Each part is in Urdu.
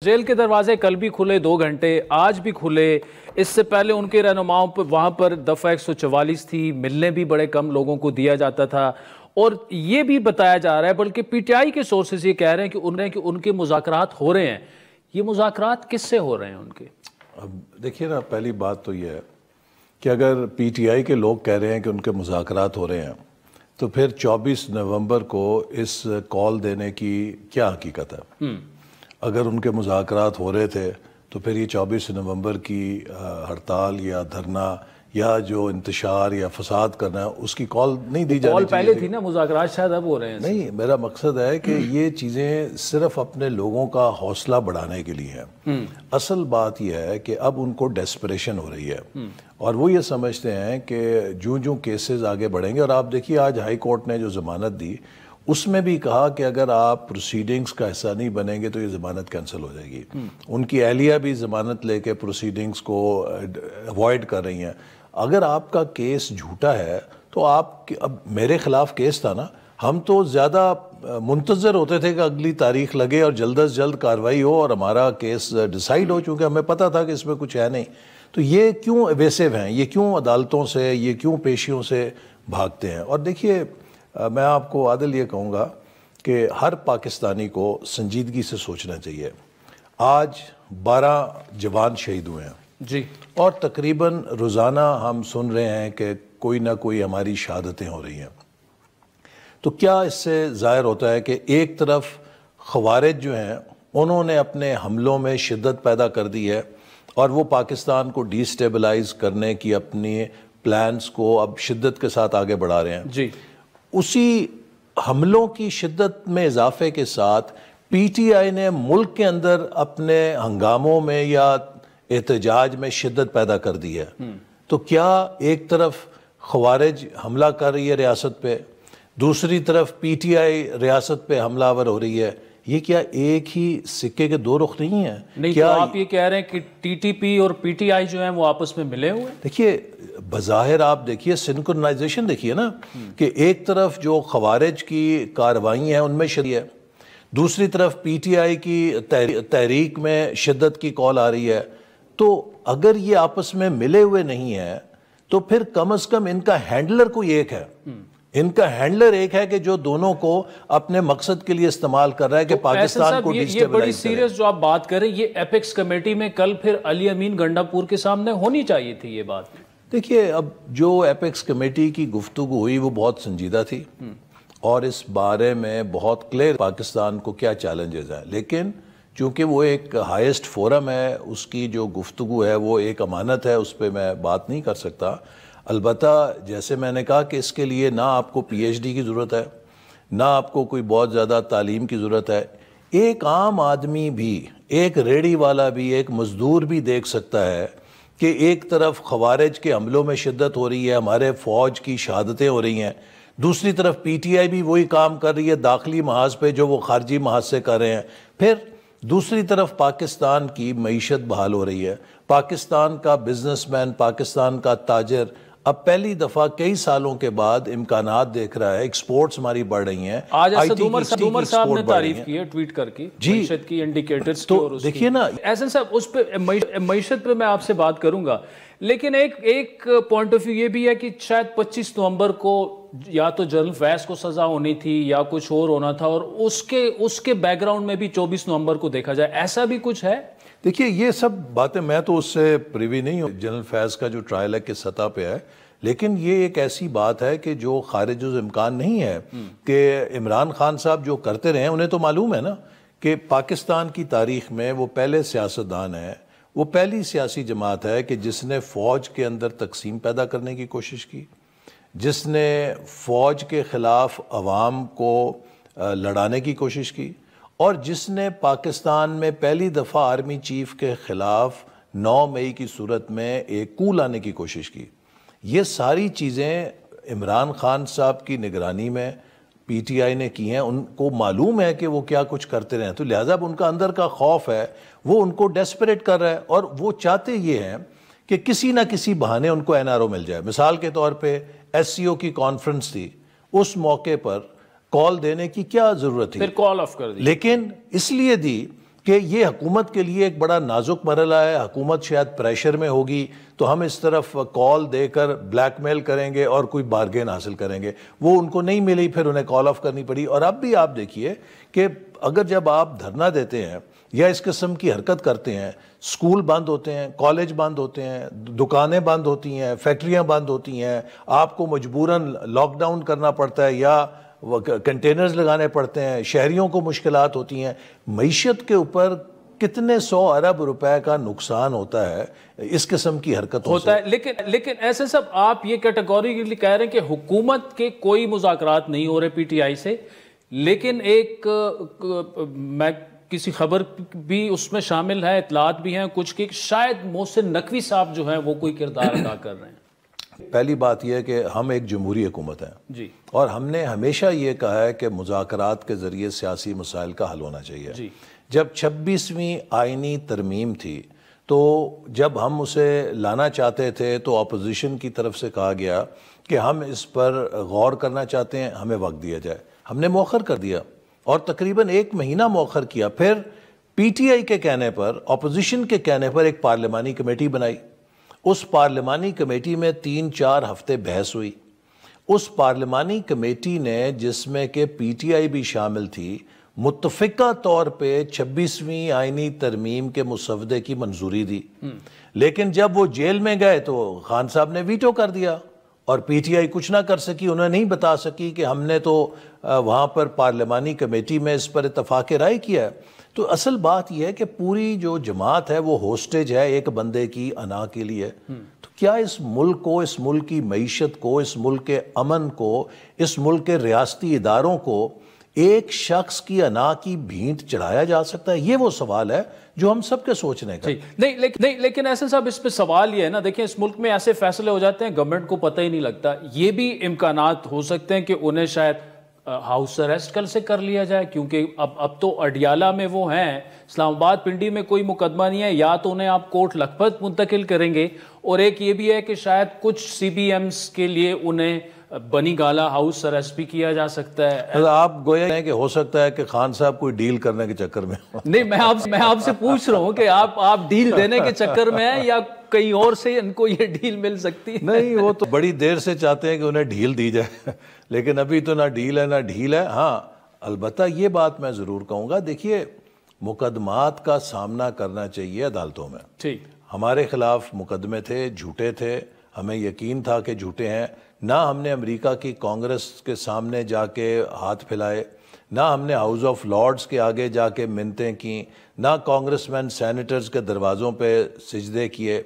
جیل کے دروازے کل بھی کھلے 2 گھنٹے، آج بھی کھلے۔ اس سے پہلے ان کے رہنماؤں پر وہاں پر دفعہ 144 تھی، ملنے بھی بڑے کم لوگوں کو دیا جاتا تھا، اور یہ بھی بتایا جا رہا ہے، بلکہ پی ٹی آئی کے سورسز یہ کہہ رہے ہیں کہ ان کے مذاکرات ہو رہے ہیں۔ یہ مذاکرات کس سے ہو رہے ہیں ان کے؟ اب دیکھیے نا، پہلی بات تو یہ ہے کہ اگر پی ٹی آئی کے لوگ کہہ رہے ہیں کہ ان کے مذاکرات ہو رہے ہیں، تو پھر 24 نومبر کو اس کال دینے کی کیا حقیقت ہے؟ اگر ان کے مذاکرات ہو رہے تھے تو پھر یہ 24 نومبر کی ہڑتال یا دھرنا یا جو انتشار یا فساد کرنا ہے اس کی کال نہیں دی جانی چاہیے۔ کال پہلے تھی نا، مذاکرات شاید اب ہو رہے ہیں۔ نہیں، میرا مقصد ہے کہ یہ چیزیں صرف اپنے لوگوں کا حوصلہ بڑھانے کے لیے ہیں۔ اصل بات یہ ہے کہ اب ان کو ڈیسپریشن ہو رہی ہے، اور وہ یہ سمجھتے ہیں کہ جو کیسز آگے بڑھیں گے، اور آپ دیکھیے آج ہائی کورٹ نے جو ضمانت دی اس میں بھی کہا کہ اگر آپ پروسیڈنگز کا حصہ نہیں بنیں گے تو یہ ضمانت کینسل ہو جائے گی۔ ان کی اہلیہ بھی ضمانت لے کے پروسیڈنگز کو اوائڈ کر رہی ہیں۔ اگر آپ کا کیس جھوٹا ہے تو آپ، اب میرے خلاف کیس تھا نا، ہم تو زیادہ منتظر ہوتے تھے کہ اگلی تاریخ لگے اور جلد از جلد کارروائی ہو اور ہمارا کیس ڈیسائیڈ ہو، چونکہ ہمیں پتہ تھا کہ اس میں کچھ ہے نہیں۔ تو یہ کیوں ایویسو ہیں، یہ کیوں عدالتوں سے، یہ کیوں پیشیوں سے بھاگتے ہیں؟ اور دیکھیے، میں آپ کو عادل یہ کہوں گا کہ ہر پاکستانی کو سنجیدگی سے سوچنا چاہیے۔ آج 12 جوان شہید ہوئے ہیں جی، اور تقریباً روزانہ ہم سن رہے ہیں کہ کوئی نہ کوئی ہماری شہادتیں ہو رہی ہیں۔ تو کیا اس سے ظاہر ہوتا ہے کہ ایک طرف خوارج جو ہیں انہوں نے اپنے حملوں میں شدت پیدا کر دی ہے اور وہ پاکستان کو ڈی سٹیبلائز کرنے کی اپنی پلانز کو اب شدت کے ساتھ آگے بڑھا رہے ہیں۔ جی، اسی حملوں کی شدت میں اضافے کے ساتھ پی ٹی آئی نے ملک کے اندر اپنے ہنگاموں میں یا احتجاج میں شدت پیدا کر دی ہے۔ تو کیا ایک طرف خوارج حملہ کر رہی ہے ریاست پہ، دوسری طرف پی ٹی آئی ریاست پہ حملہ آور ہو رہی ہے؟ یہ کیا ایک ہی سکے کے دو رخ نہیں ہیں؟ نہیں تو آپ یہ کہہ رہے ہیں کہ ٹی ٹی پی اور پی ٹی آئی جو ہیں وہ آپس میں ملے ہوئے ہیں؟ دیکھیے، بظاہر آپ دیکھیے سنکرونائزیشن دیکھیے نا، کہ ایک طرف جو خوارج کی کارروائی ہیں ان میں شدت ہے، دوسری طرف پی ٹی آئی کی تحریک میں شدت کی کال آ رہی ہے۔ تو اگر یہ آپس میں ملے ہوئے نہیں ہیں تو پھر کم از کم ان کا ہینڈلر کوئی ایک ہے، ان کا ہینڈلر ایک ہے کہ جو دونوں کو اپنے مقصد کے لیے استعمال کر رہا ہے کہ پاکستان کو ڈیسٹیبلائز کرے۔ یہ بڑی سیریس جو آپ بات کریں، یہ ایپیکس کمیٹی میں کل پھر علی امین گنڈا پور کے سامنے ہونی چاہیے تھی یہ بات۔ دیکھیے، اب جو ایپیکس کمیٹی کی گفتگو ہوئی وہ بہت سنجیدہ تھی اور اس بارے میں بہت کلیئر پاکستان کو کیا چیلنجز ہیں، لیکن چونکہ وہ ایک ہائیسٹ فورم ہے، اس کی جو گفتگو ہے وہ ایک امانت ہے، اس پہ میں بات نہیں کر سکتا۔ البتہ جیسے میں نے کہا کہ اس کے لیے نہ آپ کو پی ایچ ڈی کی ضرورت ہے، نہ آپ کو کوئی بہت زیادہ تعلیم کی ضرورت ہے۔ ایک عام آدمی بھی، ایک ریڑھی والا بھی، ایک مزدور بھی دیکھ سکتا ہے کہ ایک طرف خوارج کے حملوں میں شدت ہو رہی ہے، ہمارے فوج کی شہادتیں ہو رہی ہیں، دوسری طرف پی ٹی آئی بھی وہی کام کر رہی ہے داخلی محاذ پہ جو وہ خارجی محاذ سے کر رہے ہیں، پھر دوسری طرف پاکستان کی معیشت بحال ہو رہی ہے، پاکستان کا بزنس مین، پاکستان کا تاجر اب پہلی دفعہ کئی سالوں کے بعد امکانات دیکھ رہا ہے، ایکسپورٹس ہماری بڑھ رہی ہیں۔ آج اسد عمر صاحب نے تعریف کی ہے ٹویٹ کر کے معیشت کی انڈیکیٹرز کی، اور دیکھیے نا احسن صاحب اس پہ معیشت پہ میں آپ سے بات کروں گا، لیکن ایک پوائنٹ آف ویو یہ بھی ہے کہ شاید 25 نومبر کو یا تو جنرل فیض کو سزا ہونی تھی یا کچھ اور ہونا تھا، اور اس کے بیک گراؤنڈ میں بھی 24 نومبر کو دیکھا جائے، ایسا بھی کچھ ہے؟ دیکھیے، یہ سب باتیں میں تو اس سے پریوی نہیں ہوں، جنرل فیض کا جو ٹرائل ہے کس سطح پہ ہے، لیکن یہ ایک ایسی بات ہے کہ جو خارج امکان نہیں ہے کہ عمران خان صاحب جو کرتے رہے ہیں، انہیں تو معلوم ہے نا کہ پاکستان کی تاریخ میں وہ پہلے سیاستدان ہیں، وہ پہلی سیاسی جماعت ہے کہ جس نے فوج کے اندر تقسیم پیدا کرنے کی کوشش کی، جس نے فوج کے خلاف عوام کو لڑانے کی کوشش کی، اور جس نے پاکستان میں پہلی دفعہ آرمی چیف کے خلاف 9 مئی کی صورت میں ایک کو لانے کی کوشش کی۔ یہ ساری چیزیں عمران خان صاحب کی نگرانی میں پی ٹی آئی نے کی ہیں، ان کو معلوم ہے کہ وہ کیا کچھ کرتے رہے ہیں، تو لہٰذا ان کا اندر کا خوف ہے، وہ ان کو ڈیسپریٹ کر رہا ہے، اور وہ چاہتے یہ ہیں کہ کسی نہ کسی بہانے ان کو این آر او مل جائے۔ مثال کے طور پہ ایس سی او کی کانفرنس تھی، اس موقع پر کال دینے کی کیا ضرورت تھی؟ پھر کال آف کر دی، لیکن اس لیے دی کہ یہ حکومت کے لیے ایک بڑا نازک مرحلہ ہے، حکومت شاید پریشر میں ہوگی تو ہم اس طرف کال دے کر بلیک میل کریں گے اور کوئی بارگین حاصل کریں گے، وہ ان کو نہیں ملی، پھر انہیں کال آف کرنی پڑی۔ اور اب بھی آپ دیکھیے کہ اگر جب آپ دھرنا دیتے ہیں یا اس قسم کی حرکت کرتے ہیں، سکول بند ہوتے ہیں، کالج بند ہوتے ہیں، دکانیں بند ہوتی ہیں، فیکٹریاں بند ہوتی ہیں، آپ کو مجبوراً لاک ڈاؤن کرنا پڑتا ہے یا کنٹینرز لگانے پڑتے ہیں، شہریوں کو مشکلات ہوتی ہیں، معیشت کے اوپر کتنے 100 ارب روپے کا نقصان ہوتا ہے اس قسم کی حرکتوں سے۔ ہوتا ہے، لیکن ایسے سب آپ یہ کیٹیگوریکلی کہہ رہے ہیں کہ حکومت کے کوئی مذاکرات نہیں ہو رہے پی ٹی آئی سے، لیکن ایک میں کسی خبر بھی اس میں شامل ہے، اطلاعات بھی ہیں کچھ کہ شاید محسن نقوی صاحب جو ہیں وہ کوئی کردار ادا کر رہے ہیں۔ پہلی بات یہ ہے کہ ہم ایک جمہوری حکومت ہیں جی، اور ہم نے ہمیشہ یہ کہا ہے کہ مذاکرات کے ذریعے سیاسی مسائل کا حل ہونا چاہیے۔ جی، جب 26ویں آئینی ترمیم تھی تو جب ہم اسے لانا چاہتے تھے تو اپوزیشن کی طرف سے کہا گیا کہ ہم اس پر غور کرنا چاہتے ہیں، ہمیں وقت دیا جائے۔ ہم نے مؤخر کر دیا اور تقریباً 1 مہینہ مؤخر کیا، پھر پی ٹی آئی کے کہنے پر، اپوزیشن کے کہنے پر ایک پارلیمانی کمیٹی بنائی۔ اس پارلیمانی کمیٹی میں 3-4 ہفتے بحث ہوئی۔ اس پارلیمانی کمیٹی نے، جس میں کہ پی ٹی آئی بھی شامل تھی، متفقہ طور پہ 26ویں آئینی ترمیم کے مسودے کی منظوری دی، لیکن جب وہ جیل میں گئے تو خان صاحب نے ویٹو کر دیا اور پی ٹی آئی کچھ نہ کر سکی، انہیں نہیں بتا سکی کہ ہم نے تو وہاں پر پارلیمانی کمیٹی میں اس پر اتفاق رائے کیا ہے۔ تو اصل بات یہ ہے کہ پوری جو جماعت ہے وہ ہوسٹیج ہے ایک بندے کی انا کے لیے۔ تو کیا اس ملک کو، اس ملک کی معیشت کو، اس ملک کے امن کو، اس ملک کے ریاستی اداروں کو ایک شخص کی انا کی بھینٹ چڑھایا جا سکتا ہے؟ یہ وہ سوال ہے جو ہم سب کے سوچنے کا۔ نہیں، لیکن ایسے صاحب اس پہ سوال یہ ہے نا، دیکھیں اس ملک میں ایسے فیصلے ہو جاتے ہیں گورنمنٹ کو پتہ ہی نہیں لگتا۔ یہ بھی امکانات ہو سکتے ہیں کہ انہیں شاید ہاؤس اریسٹ کل سے کر لیا جائے، کیونکہ اب تو اڈیالہ میں وہ ہیں، اسلام آباد پنڈی میں کوئی مقدمہ نہیں ہے، یا تو انہیں آپ کوٹ لکھپت منتقل کریں گے، اور ایک یہ بھی ہے کہ شاید کچھ سی بی ایمز کے لیے انہیں بنی گالا ہاؤس اریسٹ بھی کیا جا سکتا ہے۔ آپ گویا ہیں کہ ہو سکتا ہے کہ خان صاحب کوئی ڈیل کرنے کے چکر میں نہیں، میں آپ سے پوچھ رہا ہوں کہ آپ ڈیل دینے کے چکر میں ہیں یا کہیں اور سے ان کو یہ ڈیل مل سکتی ہے؟ نہیں، وہ تو بڑی دیر سے چاہتے ہیں کہ انہیں ڈھیل دی جائے، لیکن ابھی تو نہ ڈھیل ہے نہ ڈھیل ہے۔ ہاں، البتہ یہ بات میں ضرور کہوں گا، دیکھیے مقدمات کا سامنا کرنا چاہیے عدالتوں میں۔ ٹھیک، ہمارے خلاف مقدمے تھے، جھوٹے تھے، ہمیں یقین تھا کہ جھوٹے ہیں، نہ ہم نے امریکہ کی کانگریس کے سامنے جا کے ہاتھ پھیلائے، نہ ہم نے ہاؤس آف لارڈز کے آگے جا کے منتیں کیں، نہ کانگریس مین سینیٹرز کے دروازوں پہ سجدے کیے۔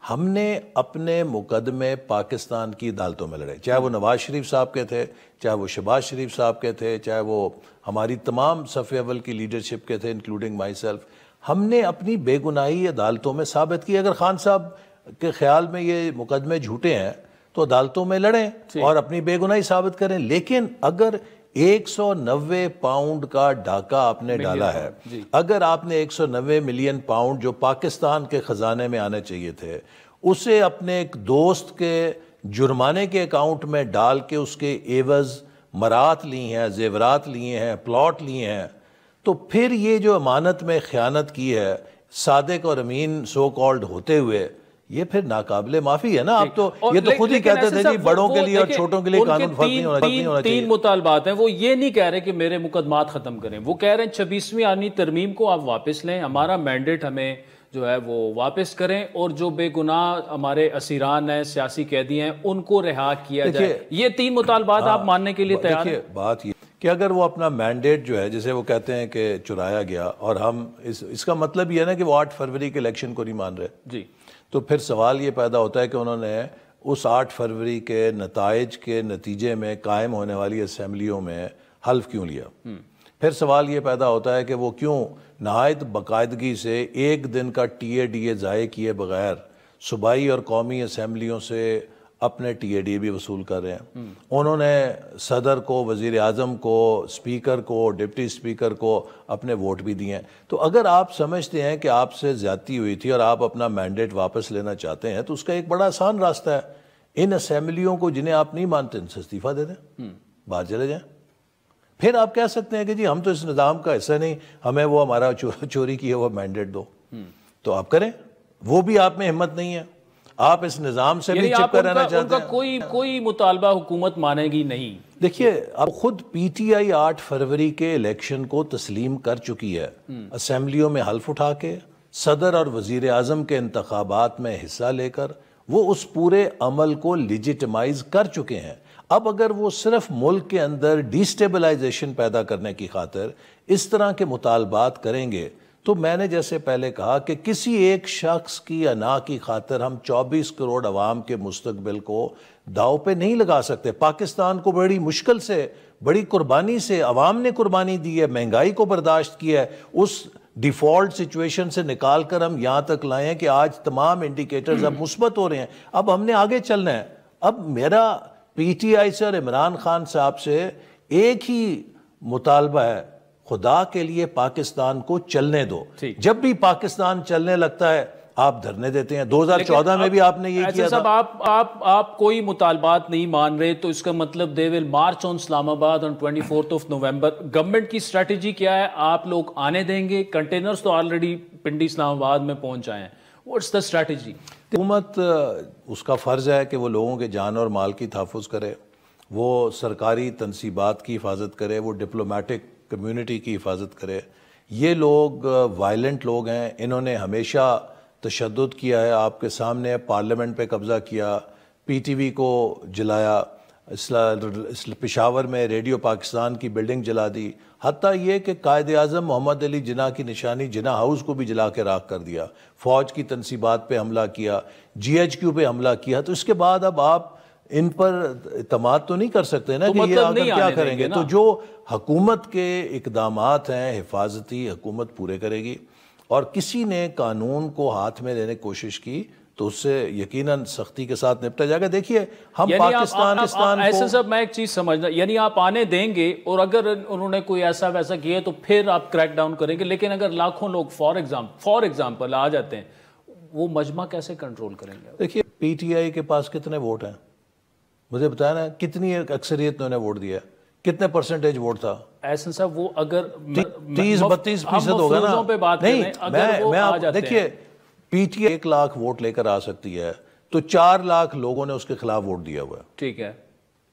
ہم نے اپنے مقدمے پاکستان کی عدالتوں میں لڑے، چاہے وہ نواز شریف صاحب کے تھے، چاہے وہ شہباز شریف صاحب کے تھے، چاہے وہ ہماری تمام صف اول کی لیڈرشپ کے تھے انکلوڈنگ مائی سیلف۔ ہم نے اپنی بے گناہی عدالتوں میں ثابت کی۔ اگر خان صاحب کے خیال میں یہ مقدمے جھوٹے ہیں تو عدالتوں میں لڑیں اور اپنی بے گناہی ثابت کریں، لیکن اگر 190 پاؤنڈ کا ڈاکہ آپ نے ڈالا ہے، اگر آپ نے 190 ملین پاؤنڈ جو پاکستان کے خزانے میں آنے چاہیے تھے، اسے اپنے ایک دوست کے جرمانے کے اکاؤنٹ میں ڈال کے اس کے عوض مرات لی ہیں، زیورات لیے ہیں، پلاٹ لیے ہیں، تو پھر یہ جو امانت میں خیانت کی ہے صادق اور امین سو کالڈ ہوتے ہوئے، یہ پھر ناقابل معافی ہے نا۔ آپ تو یہ تو خود ہی کہتے تھے جی بڑوں کے لیے اور چھوٹوں کے لیے قانون فرق نہیں ہونا چاہیے۔ 3 مطالبات ہیں، وہ یہ نہیں کہہ رہے کہ میرے مقدمات ختم کریں، وہ کہہ رہے ہیں 26ویں آئینی ترمیم کو آپ واپس لیں، ہمارا مینڈیٹ ہمیں جو ہے وہ واپس کریں، اور جو بے گناہ ہمارے اسیران ہیں، سیاسی قیدی ہیں، ان کو رہا کیا جائے۔ یہ 3 مطالبات آپ ماننے کے لیے تیار ہیں؟ بات یہ کہ اگر وہ اپنا مینڈیٹ جو ہے، جسے وہ کہتے ہیں کہ چرایا گیا، اور ہم اس کا مطلب یہ ہے نا کہ وہ 8 فروری کے الیکشن کو نہیں مان رہے، جی، تو پھر سوال یہ پیدا ہوتا ہے کہ انہوں نے اس 8 فروری کے نتائج کے نتیجے میں قائم ہونے والی اسمبلیوں میں حلف کیوں لیا؟ پھر سوال یہ پیدا ہوتا ہے کہ وہ کیوں نہایت باقاعدگی سے 1 دن کا ٹی اے ڈی اے ضائع کیے بغیر صوبائی اور قومی اسمبلیوں سے اپنے ٹی اے ڈی اے بھی وصول کر رہے ہیں۔ انہوں نے صدر کو، وزیر اعظم کو، اسپیکر کو، ڈپٹی اسپیکر کو اپنے ووٹ بھی دیے ہیں۔ تو اگر آپ سمجھتے ہیں کہ آپ سے زیادتی ہوئی تھی اور آپ اپنا مینڈیٹ واپس لینا چاہتے ہیں تو اس کا ایک بڑا آسان راستہ ہے، ان اسمبلیوں کو جنہیں آپ نہیں مانتے ان سے استعفیٰ دے دیں، باہر چلے جائیں۔ پھر آپ کہہ سکتے ہیں کہ جی ہم تو اس نظام کا حصہ نہیں, ہمیں وہ ہمارا چوری کی ہوا مینڈیٹ دو, تو آپ کریں. وہ بھی آپ میں ہمت نہیں ہے, آپ اس نظام سے بھی چپ کر رہنا چاہتے ہیں. کوئی مطالبہ حکومت مانے گی نہیں. دیکھیے اب خود پی ٹی آئی 8 فروری کے الیکشن کو تسلیم کر چکی ہے, اسمبلیوں میں حلف اٹھا کے, صدر اور وزیر اعظم کے انتخابات میں حصہ لے کر وہ اس پورے عمل کو لیجیٹمائز کر چکے ہیں. اب اگر وہ صرف ملک کے اندر ڈیسٹیبلائزیشن پیدا کرنے کی خاطر اس طرح کے مطالبات کریں گے, تو میں نے جیسے پہلے کہا کہ کسی ایک شخص کی انا کی خاطر ہم 24 کروڑ عوام کے مستقبل کو داؤ پہ نہیں لگا سکتے. پاکستان کو بڑی مشکل سے, بڑی قربانی سے عوام نے قربانی دی ہے, مہنگائی کو برداشت کیا ہے, اس ڈیفالٹ سچویشن سے نکال کر ہم یہاں تک لائے ہیں کہ آج تمام انڈیکیٹرز اب مثبت ہو رہے ہیں. اب ہم نے آگے چلنا ہے. اب میرا پی ٹی آئی سے اور عمران خان صاحب سے ایک ہی مطالبہ ہے, خدا کے لیے پاکستان کو چلنے دو. جب بھی پاکستان چلنے لگتا ہے آپ دھرنے دیتے ہیں. 2014 میں بھی آپ نے یہ کیا تھا. آپ کوئی مطالبات نہیں مان رہے تو اس کا مطلب they will march on اسلام آباد on 24th of November. Government کی اسٹریٹجی کیا ہے؟ آپ لوگ آنے دیں گے؟ کنٹینرز تو آلریڈی پنڈی اسلام آباد میں پہنچ آئے ہیں. What's the strategy? حکومت اس کا فرض ہے کہ وہ لوگوں کے جان اور مال کی تحفظ کرے, وہ سرکاری تنصیبات کی حفاظت کرے, وہ ڈپلومیٹک کمیونٹی کی حفاظت کرے. یہ لوگ وائلنٹ لوگ ہیں, انہوں نے ہمیشہ تشدد کیا ہے. آپ کے سامنے پارلیمنٹ پہ قبضہ کیا, پی ٹی وی کو جلایا, پشاور میں ریڈیو پاکستان کی بلڈنگ جلا دی, حتیٰ یہ کہ قائد اعظم محمد علی جناح کی نشانی جناح ہاؤس کو بھی جلا کے راکھ کر دیا, فوج کی تنصیبات پہ حملہ کیا, جی ایچ کیو پہ حملہ کیا. تو اس کے بعد اب آپ ان پر اعتماد تو نہیں کر سکتے نا کہ یہ آگے کیا کریں گے. تو جو حکومت کے اقدامات ہیں حفاظتی, حکومت پورے کرے گی. اور کسی نے قانون کو ہاتھ میں لینے کی کوشش کی تو اس سے یقیناً سختی کے ساتھ نپٹا جائے گا. دیکھیے ہم پاکستان ایسے سب میں ایک چیز سمجھنا, یعنی آپ آنے دیں گے اور اگر انہوں نے کوئی ایسا ویسا کیا تو پھر آپ کریک ڈاؤن کریں گے, لیکن اگر لاکھوں لوگ فار ایگزامپل آ جاتے ہیں, وہ مجمع کیسے کنٹرول کریں گے؟ دیکھیے پی ٹی آئی کے پاس کتنے ووٹ ہیں مجھے بتایا نا, کتنی اکثریت نے ووٹ دیا, کتنے پرسنٹیج ووٹ تھا؟ ایسن صاحب وہ اگر 30-32% ہوگا نا. نہیں دیکھیے P T I 1 lakh vote لے کر آ سکتی ہے تو 4 لاکھ لوگوں نے اس کے خلاف ووٹ دیا ہوا ہے. ٹھیک ہے,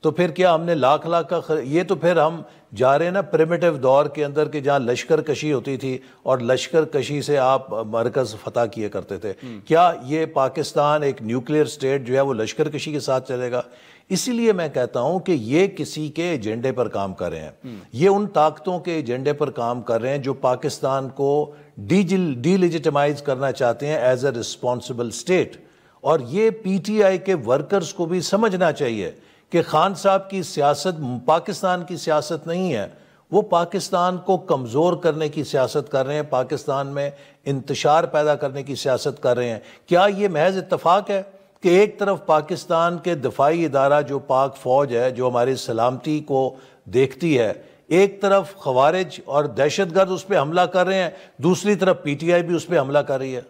تو پھر کیا ہم نے لاکھ کا یہ تو پھر ہم جا رہے ہیں نا پریمیٹیو دور کے اندر کہ جہاں لشکر کشی ہوتی تھی اور لشکر کشی سے آپ مرکز فتح کیے کرتے تھے. کیا یہ پاکستان ایک نیوکلیئر سٹیٹ جو ہے وہ لشکر کشی کے ساتھ چلے گا؟ اسی لیے میں کہتا ہوں کہ یہ کسی کے ایجنڈے پر کام کر رہے ہیں, یہ ان طاقتوں کے ایجنڈے پر کام کر رہے ہیں جو پاکستان کو ڈی لیجیٹمائز کرنا چاہتے ہیں ایز اے رسپانسبل سٹیٹ. اور یہ پی ٹی آئی کے ورکرز کو بھی سمجھنا چاہیے کہ خان صاحب کی سیاست پاکستان کی سیاست نہیں ہے, وہ پاکستان کو کمزور کرنے کی سیاست کر رہے ہیں, پاکستان میں انتشار پیدا کرنے کی سیاست کر رہے ہیں. کیا یہ محض اتفاق ہے کہ ایک طرف پاکستان کے دفاعی ادارہ جو پاک فوج ہے جو ہماری سلامتی کو دیکھتی ہے, ایک طرف خوارج اور دہشت گرد اس پہ حملہ کر رہے ہیں, دوسری طرف پی ٹی آئی بھی اس پہ حملہ کر رہی ہے؟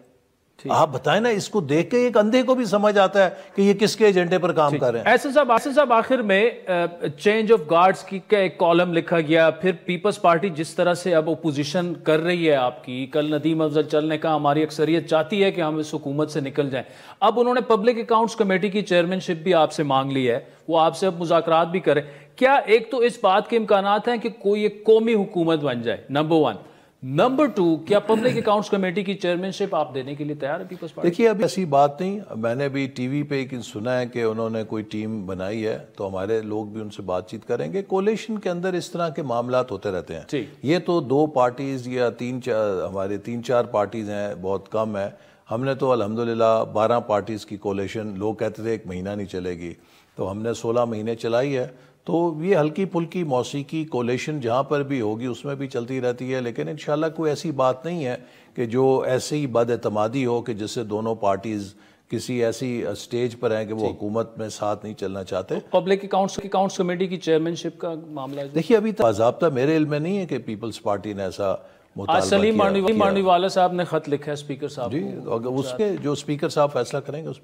آپ بتائیں نا, اس کو دیکھ کے ایک اندھے کو بھی سمجھ آتا ہے کہ یہ کس کے ایجنڈے پر کام کر رہے ہیں. ایسن صاحب آخر میں چینج آف گارڈز کی کا ایک کالم لکھا گیا, پھر پیپلز پارٹی جس طرح سے اب اپوزیشن کر رہی ہے آپ کی, کل ندیم افضل چل نے کہا ہماری اکثریت چاہتی ہے کہ ہم اس حکومت سے نکل جائیں. اب انہوں نے پبلک اکاؤنٹس کمیٹی کی چیئرمین شپ بھی آپ سے مانگ لی ہے, وہ آپ سے اب مذاکرات بھی کریں. کیا ایک تو اس بات کے امکانات ہیں کہ کوئی ایک قومی حکومت بن جائے, نمبر 1. نمبر 2, کیا پبلک اکاؤنٹس کمیٹی کی چیئرمین شپ آپ دینے کے لیے تیار ہے پیپلز پارٹی؟ دیکھیے اب ایسی بات نہیں, میں نے بھی ٹی وی پہ سنا ہے کہ انہوں نے کوئی ٹیم بنائی ہے, تو ہمارے لوگ بھی ان سے بات چیت کریں گے. کولیشن کے اندر اس طرح کے معاملات ہوتے رہتے ہیں. یہ تو 2 پارٹیز یا 3-4 3-4 پارٹیز ہیں, بہت کم ہے. ہم نے تو الحمدللہ 12 پارٹیز کی کولیشن, لوگ کہتے تھے 1 مہینہ نہیں چلے گی, تو ہم نے 16 مہینے چلائی ہے. تو یہ ہلکی پھلکی موسیقی کولیشن جہاں پر بھی ہوگی اس میں بھی چلتی رہتی ہے, لیکن انشاءاللہ کوئی ایسی بات نہیں ہے کہ جو ایسی بد اعتمادی ہو کہ جس سے دونوں پارٹیز کسی ایسی سٹیج پر ہیں کہ وہ حکومت میں ساتھ نہیں چلنا چاہتے. پبلک اکاؤنٹس کمیٹی کی چیئرمین شپ کا معاملہ ہے. دیکھیے ابھی باضابطہ میرے علم میں نہیں ہے کہ پیپلز پارٹی نے ایسا مطالبہ سلیم مانڈی والا صاحب نے خط لکھا ہے اسپیکر صاحب کو. جی, اس کے جو اسپیکر صاحب فیصلہ کریں گے اس